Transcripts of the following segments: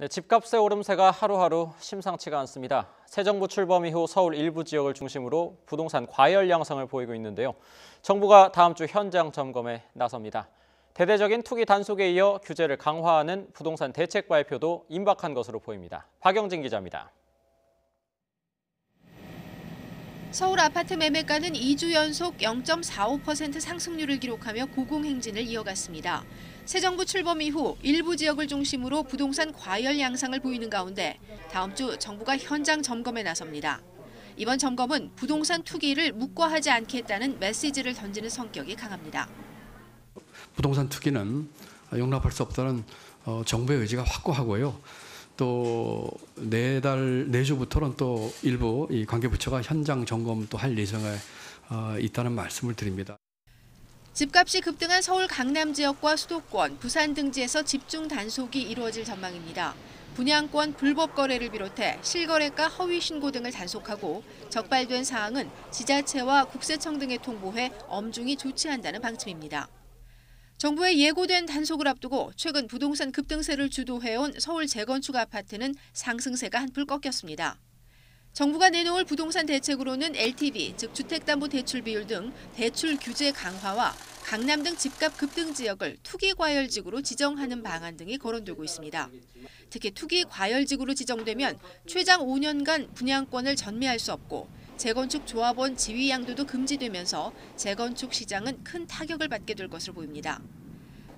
네, 집값의 오름세가 하루하루 심상치가 않습니다. 새 정부 출범 이후 서울 일부 지역을 중심으로 부동산 과열 양상을 보이고 있는데요. 정부가 다음 주 현장 점검에 나섭니다. 대대적인 투기 단속에 이어 규제를 강화하는 부동산 대책 발표도 임박한 것으로 보입니다. 박영진 기자입니다. 서울 아파트 매매가는 2주 연속 0.45% 상승률을 기록하며 고공행진을 이어갔습니다. 새 정부 출범 이후 일부 지역을 중심으로 부동산 과열 양상을 보이는 가운데 다음 주 정부가 현장 점검에 나섭니다. 이번 점검은 부동산 투기를 묵과하지 않겠다는 메시지를 던지는 성격이 강합니다. 부동산 투기는 용납할 수 없다는 정부의 의지가 확고하고요. 또 내주부터는 또 일부 이 관계부처가 현장 점검도 할 예정에 있다는 말씀을 드립니다. 집값이 급등한 서울 강남 지역과 수도권, 부산 등지에서 집중 단속이 이루어질 전망입니다. 분양권 불법 거래를 비롯해 실거래가 허위 신고 등을 단속하고 적발된 사항은 지자체와 국세청 등에 통보해 엄중히 조치한다는 방침입니다. 정부의 예고된 단속을 앞두고 최근 부동산 급등세를 주도해온 서울 재건축 아파트는 상승세가 한풀 꺾였습니다. 정부가 내놓을 부동산 대책으로는 LTV, 즉 주택담보대출 비율 등 대출 규제 강화와 강남 등 집값 급등 지역을 투기 과열지구로 지정하는 방안 등이 거론되고 있습니다. 특히 투기 과열지구로 지정되면 최장 5년간 분양권을 전매할 수 없고 재건축 조합원 지위 양도도 금지되면서 재건축 시장은 큰 타격을 받게 될 것으로 보입니다.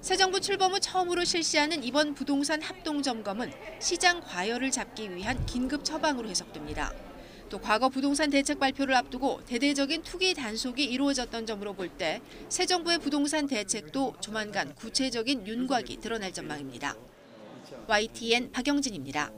새 정부 출범 후 처음으로 실시하는 이번 부동산 합동점검은 시장 과열을 잡기 위한 긴급 처방으로 해석됩니다. 또 과거 부동산 대책 발표를 앞두고 대대적인 투기 단속이 이루어졌던 점으로 볼 때 새 정부의 부동산 대책도 조만간 구체적인 윤곽이 드러날 전망입니다. YTN 박영진입니다.